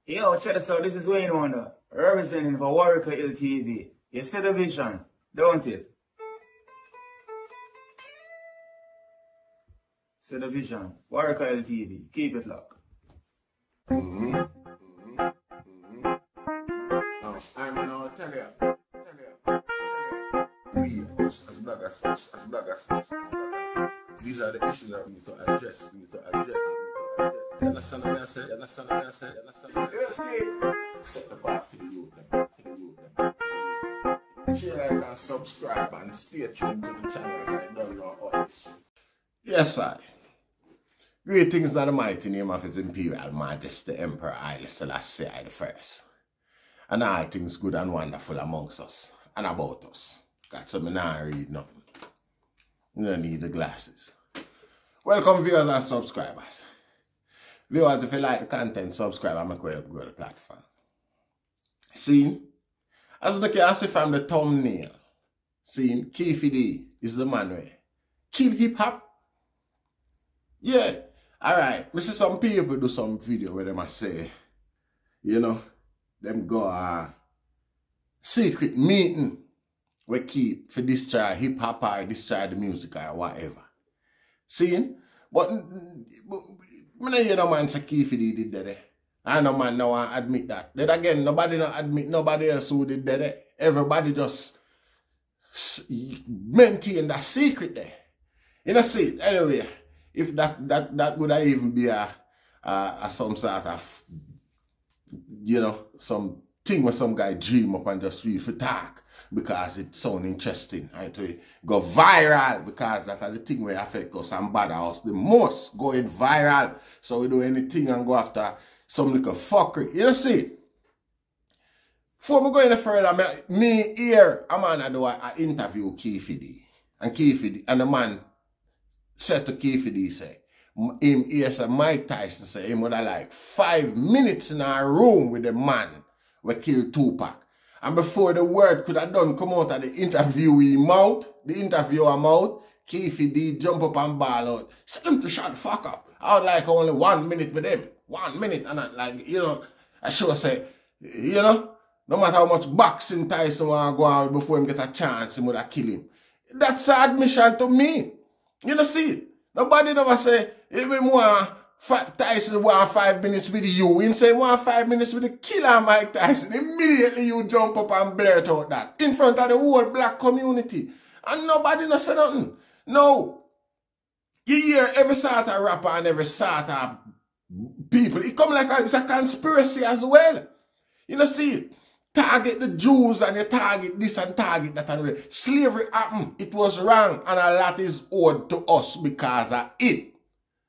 Yo, check this out. This is Wayne Wonder, representing for Warwick LTV. You see the vision, don't it? See the vision. Warwick LTV. Keep it locked. I'm gonna tell you. We, us, as bloggers, these are the issues that we need to address. You understand what I say? You see? Set the bar for the youth. Share, like, and subscribe, and stay tuned to the channel. I don't know all this. Yes, I. Greetings in the mighty name of His Imperial Majesty Emperor Haile Selassie I I. And all things good and wonderful amongst us and about us. Got some me not read nothing. You don't need the glasses. Welcome viewers and subscribers. Viewers, if you like the content, subscribe and make way up grow the platform. See? As you can see from the thumbnail, see, Keefe is the man where keep hip hop. Yeah. Alright. We see some people do some video where they must say, you know, them go a secret meeting we keep for destroy hip hop or destroy the music or whatever. See? But I don't hear no man say Keefe did that. I no man no one admit that. Then again, nobody no admit nobody else who did that. Everybody just maintain that secret there. You know, see, anyway, if that would even be a some sort of, you know, some thing where some guy dream up and just read for talk because it sound interesting. Right? We go viral because that's the thing where affect us and bother us the most, going viral. So we do anything and go after some little fuckery. You know, see, before we go any further, me here, a man I do an interview Keefe and Keefe and the man said to Keefe, say, him here say Mike Tyson say him would have like 5 minutes in a room with the man we killed Tupac. And before the word could have done come out of the interviewer mouth, Keefe jump up and ball out. Tell him to shut the fuck up. I would like only 1 minute with him. 1 minute. And I, like, you know, I sure say, you know, no matter how much boxing Tyson want to go on before him get a chance, he would have kill him. That's an admission to me. You know, see, nobody never say, if him want Tyson want 5 minutes with you, him say want 5 minutes with the killer Mike Tyson. Immediately you jump up and blurt out that in front of the whole black community. And nobody no say nothing. No. You hear every sort of rapper and every sort of people. It come like it's a conspiracy as well. You know, see, target the Jews and you target this and target that and slavery happened. It was wrong and a lot is owed to us because of it.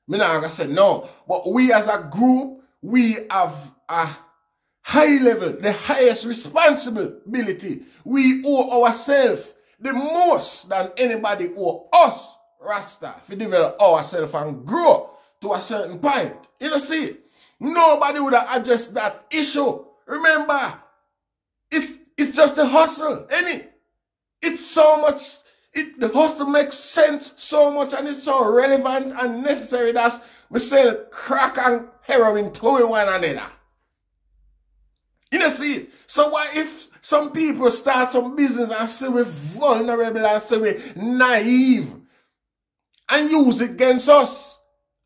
Me not gonna say no, but we as a group, we have a high level, the highest responsibility. We owe ourselves the most than anybody owe us, Rasta, to develop ourselves and grow to a certain point. You know, see, nobody would have addressed that issue. Remember, it's just a hustle, ain't it? It's so much, the hustle makes sense so much and it's so relevant and necessary that we sell crack and heroin to one another. You know, see, so what if some people start some business and say we're vulnerable and say we're naive and use it against us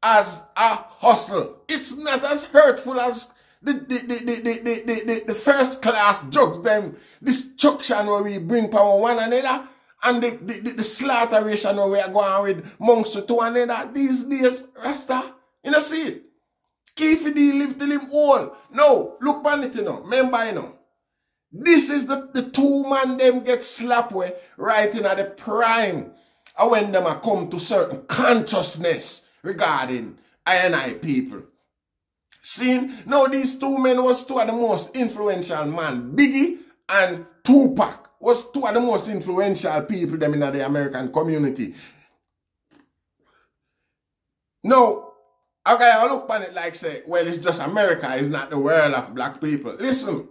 as a hustle? It's not as hurtful as the first class drugs, them destruction where we bring upon one another, and the slaughteration where we are going with monks to one another these days, Rasta. You know, see it? Keefe live till him old. No, look on it, you know. Remember, you know. This is the two man them get slapped with right in at the prime of when them are come to certain consciousness regarding I people. See, now these two men was two of the most influential man. Biggie and Tupac was two of the most influential people them in the American community. Now, okay, I look on it like say, well, it's just America, it's not the world of black people. Listen,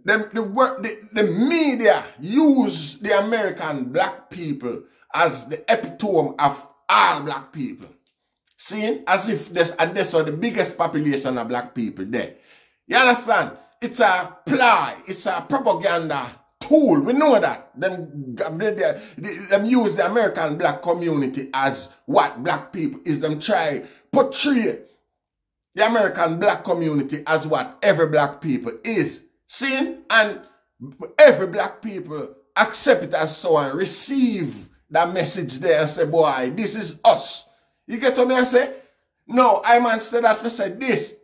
the media use the American black people as the epitome of all black people. See? As if there's the biggest population of black people there. You understand? It's a ploy. It's a propaganda tool. We know that. Them use the American black community as what black people is. Them try portray the American black community as what every black people is. See? And every black people accept it as so and receive that message there and say, boy, this is us. You get what I say? No, I man said that to say this.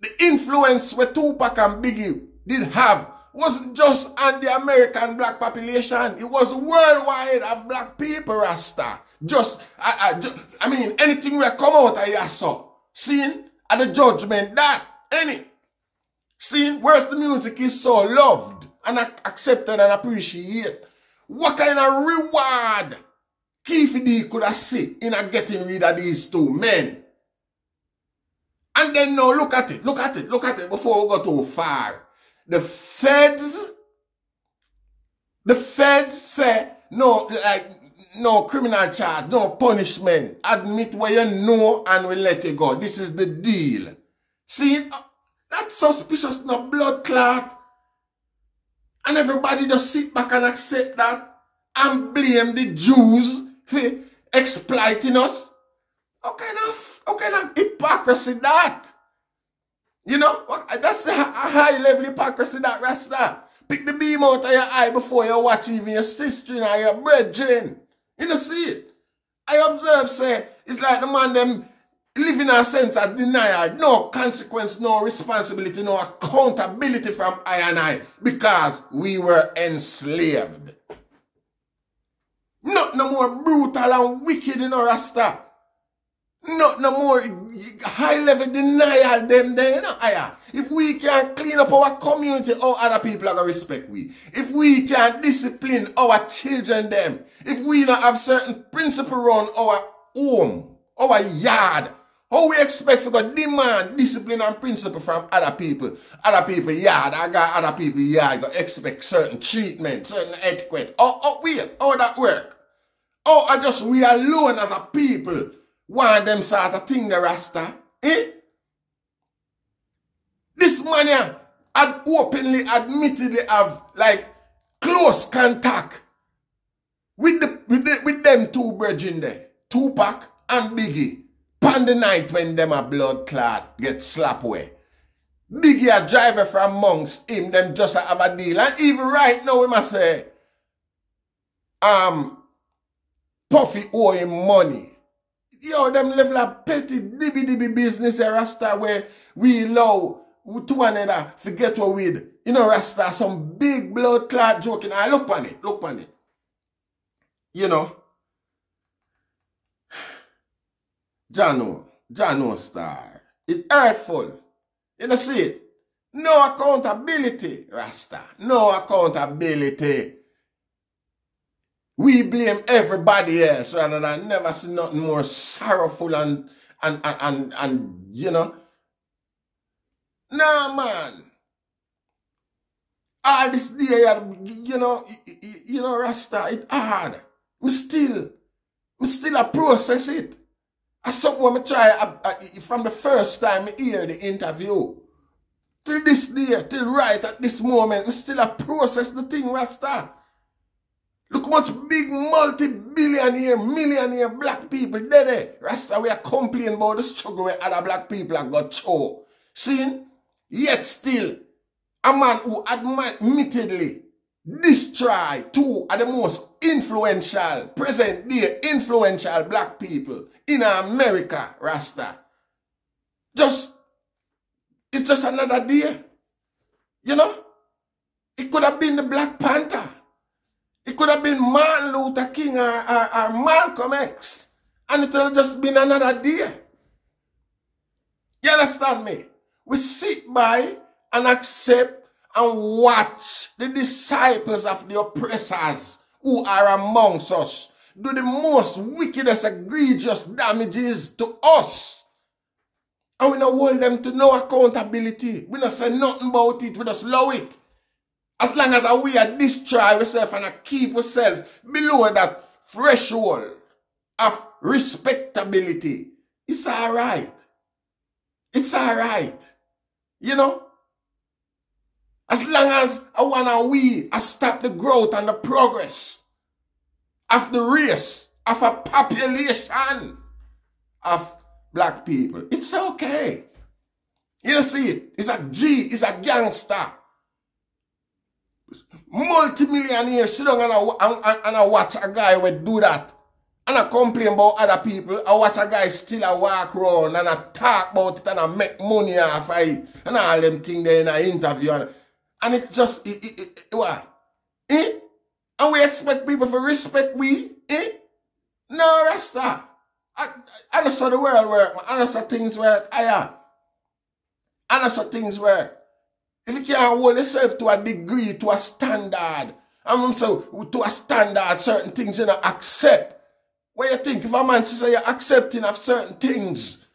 The influence where Tupac and Biggie did have wasn't just on the American black population. It was worldwide of black people, Rasta. I mean, anything will come out of your saw. Seeing at the judgment that any. Seeing where's the music is so loved and accepted and appreciated. What kind of reward Keefe D could have seen in getting rid of these two men? And then now look at it before we go too far. The feds say no, like no criminal charge, no punishment. Admit where you know and we let you go. This is the deal. See, that's suspicious, no blood clot. And everybody just sit back and accept that and blame the Jews for exploiting us. How kind of hypocrisy that? You know, that's a high level hypocrisy that, Rasta. Pick the beam out of your eye before you watch even your sister and your brethren. You know, see it? I observe, say, it's like the man them living a sense of denial, no consequence, no responsibility, no accountability from I and I, because we were enslaved. Not no more brutal and wicked, you know, Rasta. Not no more high-level denial them there, you know, aya. If we can clean up our community, how other people are going to respect we. If we can discipline our children them. If we don't have certain principle around our home, our yard, how we expect to go demand discipline and principle from other people. Other people yard, I got other people yard, go expect certain treatment, certain etiquette. How that work? Or just we alone as a people want them sort of thing, the Rasta. Eh? This man here had openly, admittedly have like close contact with them two brethren there. Tupac and Biggie. On the night when them a blood clot get slapped away. Biggie a driver from amongst him, them just a have a deal. And even right now we must say, Puffy owe him money. Yo, them level of petty dibby business here, Rasta, where we allow to one another forget what we do. You know, Rasta, some big blood clot joking. I look on it. You know. Jano star. It's hurtful. You know, see it? No accountability, Rasta. No accountability. We blame everybody else rather than never see nothing more sorrowful and you know. Nah, man. All this day, you know, Rasta, it's hard. Me still a process it. As something I try from the first time I hear the interview till this day, till right at this moment, I still a process the thing, Rasta. Look how much big multi-billionaire, millionaire black people there. Rasta, we are complaining about the struggle where other black people have got through. See? Yet still, a man who admittedly destroy two of the most influential, present day influential black people in America, Rasta. It's just another day. You know? It could have been the Black Panther. It could have been Martin Luther King or Malcolm X. And it would have just been another day. You understand me? We sit by and accept and watch the disciples of the oppressors who are amongst us do the most wickedest, egregious damages to us. And we don't hold them to no accountability. We don't say nothing about it. We just allow it. As long as we destroy ourselves and keep ourselves below that threshold of respectability, it's all right. It's all right. You know? As long as I stop the growth and the progress of the race, of a population of black people, it's okay. You see it? It's a G, it's a gangster. Multi-millionaire sit down and I watch a guy will do that. And I complain about other people. I watch a guy still a walk around and I talk about it and I make money off it. And all them things there in an interview. And it's just, what? Eh? And we expect people to respect we? Eh? No, Rasta. I know how the world work. I know how things work. I know how things work. If you can't hold yourself to a degree, to a standard, and so to a standard, certain things you don't accept. What you think? If a man says you're accepting of certain things,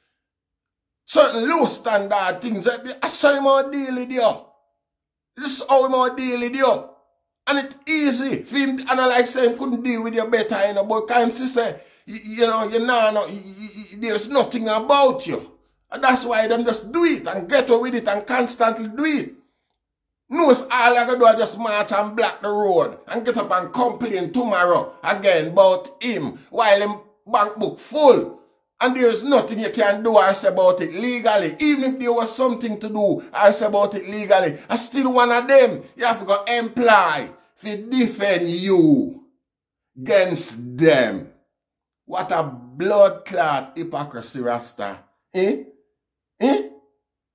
certain low standard things, that's how you more deal with you. This is how you more deal with you. And it's easy for him to analyze, say he couldn't deal with you better, you know, but time to say, you know, there's nothing about you. And that's why them just do it and get away with it and constantly do it. No, it's all I can do is just march and block the road and get up and complain tomorrow again about him while him bank book full. And there's nothing you can do or say about it legally. Even if there was something to do or say about it legally, I still one of them you have to go employ to defend you against them. What a blood clot hypocrisy, Rasta. Eh? Eh?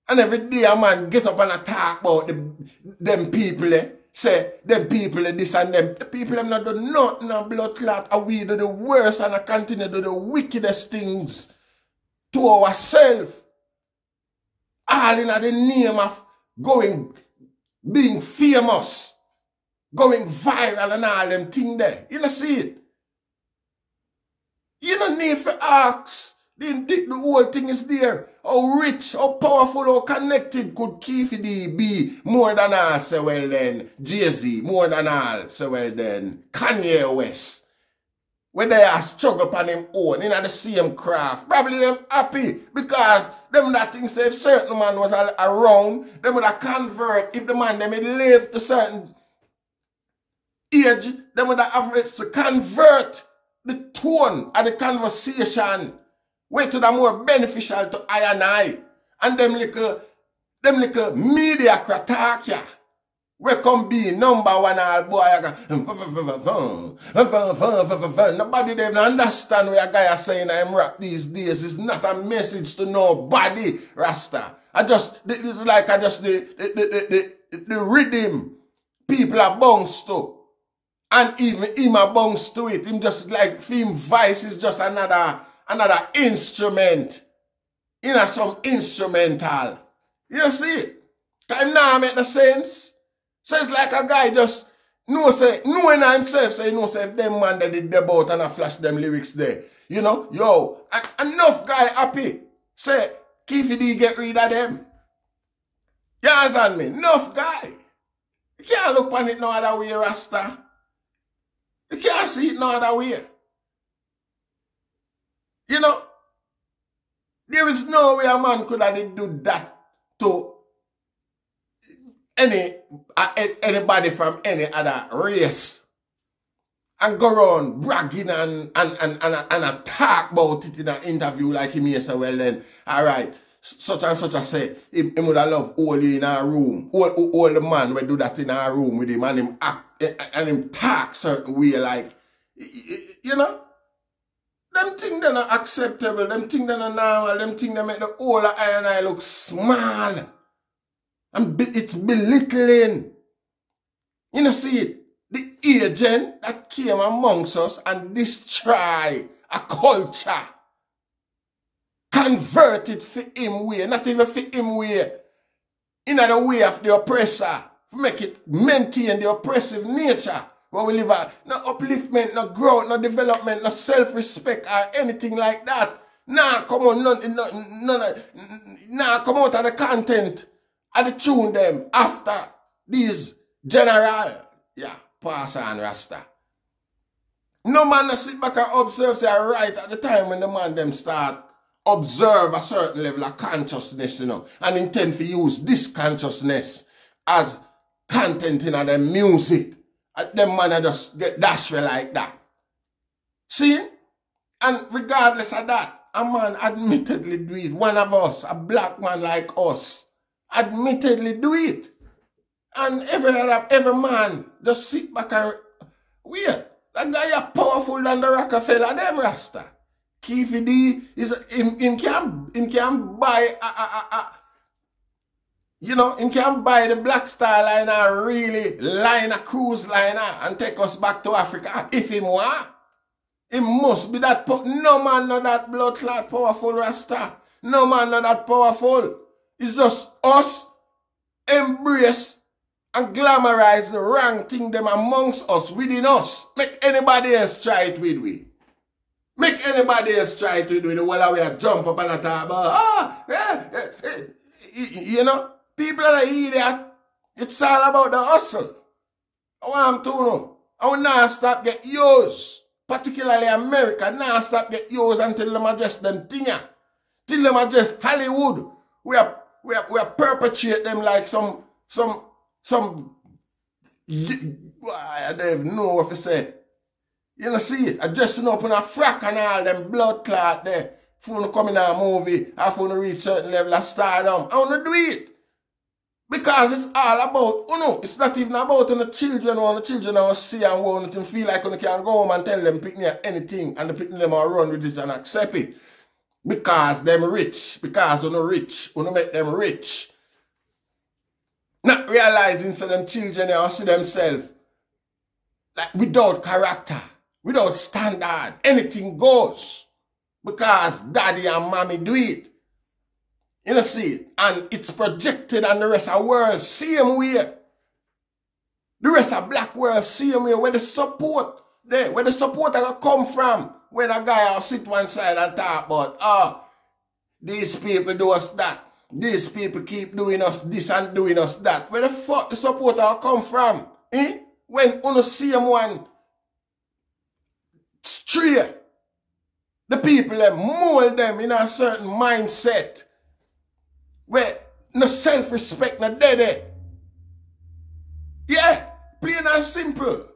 And every day a man get up and talk about them people, say them people this and them. The people them not do nothing and blood clot, and we do the worst and I continue to do the wickedest things to ourselves. All in the name of being famous, going viral and all them things there. You don't see it. You don't need to ask. The whole thing is there. How rich, how powerful, how connected could Keefe be more than all, say well then. Jay-Z, more than all, say well then. Kanye West. When they are struggle upon him own, in the same craft. Probably them happy because them that think say if certain man was around, them would have convert. If the man them had lived to certain age, them would have to convert the tone of the conversation. Way to the more beneficial to I and I. And them little media cratakia. We come be number one all boy. Nobody they even understand what a guy is saying I'm rap these days. It's not a message to nobody, Rasta. It's like the rhythm people are bounce to. And even him a bounce to it. Him just like film voice is just another instrument. You know, some instrumental. You see? Can now make no sense? So it's like a guy just knowing himself, say, if them man that did debut and I flash them lyrics there. You know, yo, enough guy happy. Say, Keefe D get rid of them. You understand me? Enough guy. You can't look on it no other way, Rasta. You can't see it no other way. You know, there is no way a man could have do that to anybody from any other race and go around bragging and talk about it in an interview like him here say, well then, all right, such and such I say, him would have love all in our room, all the man would do that in our room with him and him act and him talk certain way like, you know. Them things that are acceptable, them things that are normal, them things that make the whole of I and I look small. And it's belittling. You know, see it? The agent that came amongst us and destroy a culture. Convert it for him way, not even for him way. In the way of the oppressor. To make it maintain the oppressive nature. Where we live at. No upliftment, no growth, no development, no self-respect or anything like that. Nah, come on, nah, come out of the content and the tune them after these general, yeah, pass on Rasta. No man no sit back and observe, say right at the time when the man them start observe a certain level of consciousness, you know, and intend to use this consciousness as content in their music. And them man just get dashed like that. See? And regardless of that, a man admittedly do it. One of us, a black man like us, admittedly do it. And every man just sit back and wait. That guy is powerful than the Rockefeller, them Rasta. Keefe D is him can buy you know, him can buy the Black Star liner, really line a cruise liner and take us back to Africa if he want. It must be that no man not that blood clot powerful Rasta. No man not that powerful. It's just us embrace and glamorize the wrong thing them amongst us, within us. Make anybody else try it with we. Make anybody else try it with we. While we jump up and talk about, you know, people are idiot. It's all about the hustle. I want to know. I will not stop get used. Particularly America, not stop get used until them address them thing. Till them address Hollywood. We are perpetuate them like some I don't even know what to say. You know, see it? I dressing up in a frack and all them blood clot there. If you want to come in a movie, if you want to reach certain level of stardom, I want to do it. Because it's all about, you know, it's not even about the children or the children I see and want to feel like you can go home and tell them pick me anything and the pick them or run with it and accept it. Because them rich. Because you know rich. You know make them rich. Not realizing so them children they see themselves like without character, without standard. Anything goes. Because daddy and mommy do it. You know see it? And it's projected on the rest of the world same way. The rest of black world same way where the support there, where the support are come from. When a guy will sit one side and talk about, these people do us that. These people keep doing us this and doing us that. Where the fuck the support will come from? Eh? When you see one straight, the people mold them in a certain mindset. Where no self-respect, no dead. Yeah, plain and simple.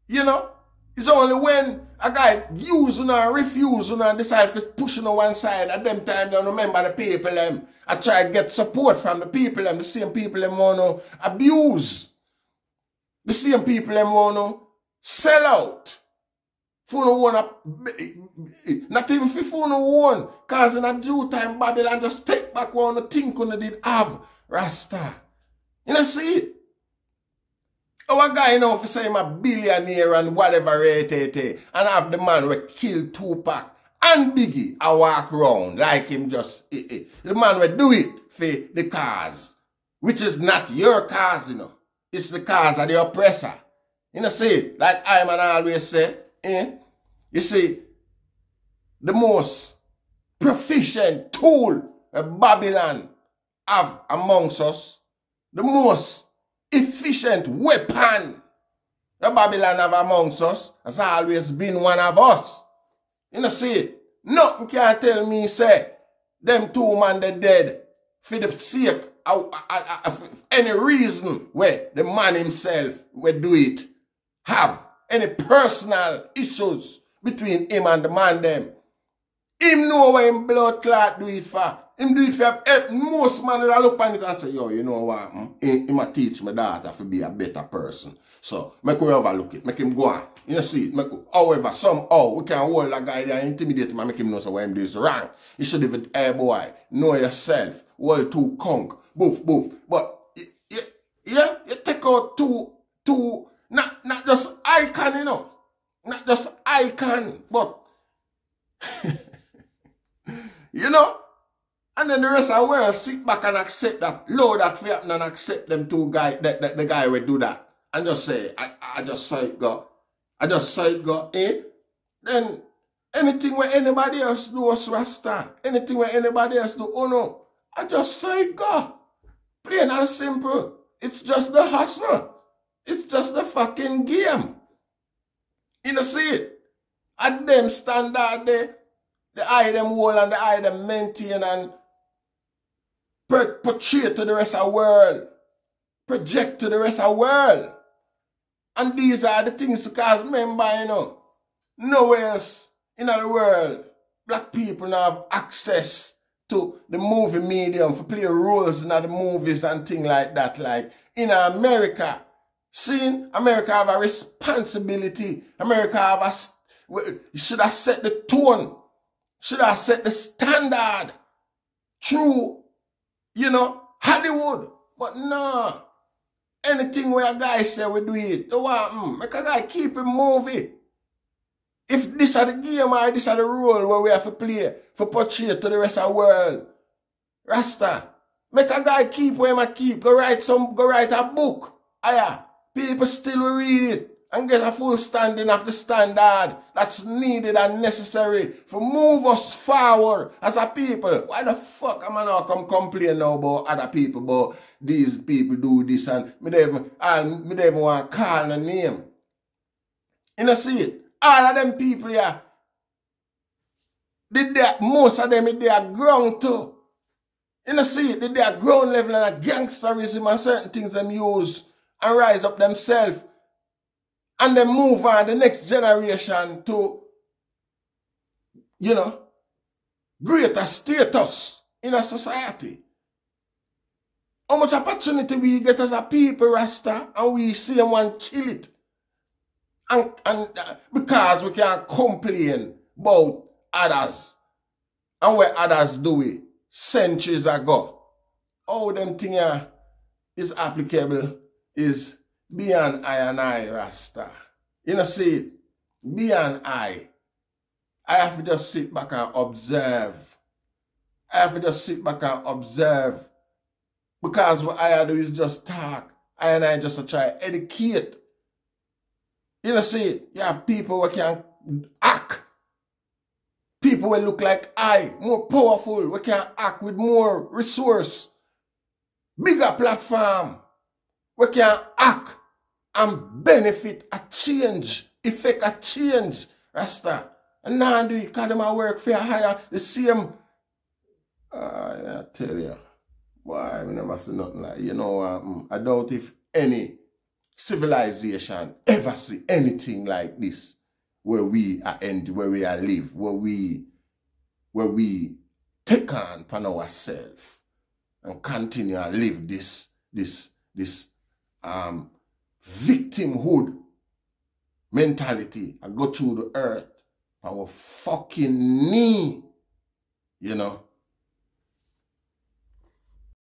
You know? It's only when a guy use and refuse and decide to push on one side at them time they remember the people them. I try to get support from the people them. The same people them want to abuse. The same people them want to sell out. Not even if you want. Because in a due time Babylon just take back what you think you did have. Rasta. You know see it? Our guy now for say him a billionaire and whatever rate and have the man who killed Tupac and Biggie I walk around like him just the man will do it for the cause. Which is not your cause, you know. It's the cause of the oppressor. You know see, like I man always say, you see, the most proficient tool that Babylon have amongst us, the most efficient weapon that Babylon have amongst us has always been one of us. You know, see, nothing can tell me, say, them two men they dead for the sake of any reason where the man himself will do it, have any personal issues between him and the man them. Him know what him blood clot do it for. Him do it for most man will look on it and say, yo, you know what? He might teach my daughter to be a better person. So, make him overlook it. Make him go on. You see it. However, somehow, we can hold that guy there and intimidate him and make him know so what him do is wrong. You should even, hey boy, know yourself. Hold two conk. Boof, boof. But, yeah, you take out two, not just icon, you know. Not just icon, but, you know. And then the rest of the world sit back and accept that, load that for happen and accept them two guys, the guy will do that. And just say, I just saw it go. I just saw it go, eh? Then anything where anybody else do us Rasta. Anything where anybody else do, oh no. I just saw it go. Plain and simple. It's just the hustle. It's just the fucking game. You know see it? At them standard there, the eye them hold and the eye them maintain and portray to the rest of the world. Project to the rest of the world. And these are the things because remember, you know, nowhere else in the world, black people now have access to the movie medium for play roles in the movies and things like that. Like in America, seeing America have a responsibility. America have a, should have set the tone, should have set the standard through, you know, Hollywood. But no, anything where a guy say we do it, don't want, make a guy keep it movie. If this are the game or this are the role where we have to play for portray to the rest of the world, Rasta, make a guy keep where he keep. Go write a book. Aya, people still will read it and get a full standing of the standard that's needed and necessary for move us forward as a people. Why the fuck am I not come complain now about other people, but these people do this and me don't even want to call the name. You know, see it? All of them people here, most of them they are ground too. You know, see it? They are ground level and a gangsterism and certain things them use and rise up themselves. And then move on the next generation to, you know, greater status in a society. How much opportunity we get as a people, Rasta, and we see one kill it. And because we can't complain about others and where others do it centuries ago. How them thing is applicable is beyond I and I, Rasta. You know, see it? Beyond I. I have to just sit back and observe. I have to just sit back and observe. Because what I do is just talk. I and I just try to educate. You know, see it? You have people who can act. People who look like I, more powerful, who can act with more resource. Bigger platform. We can act and benefit a change, effect a change, Rasta. And now do it because them work for higher, the same. I tell you, boy, I never see nothing like, you know, I doubt if any civilization ever see anything like this where we are where we are live, where we take on upon ourselves and continue to live this victimhood mentality and go through the earth on our fucking knee, you know,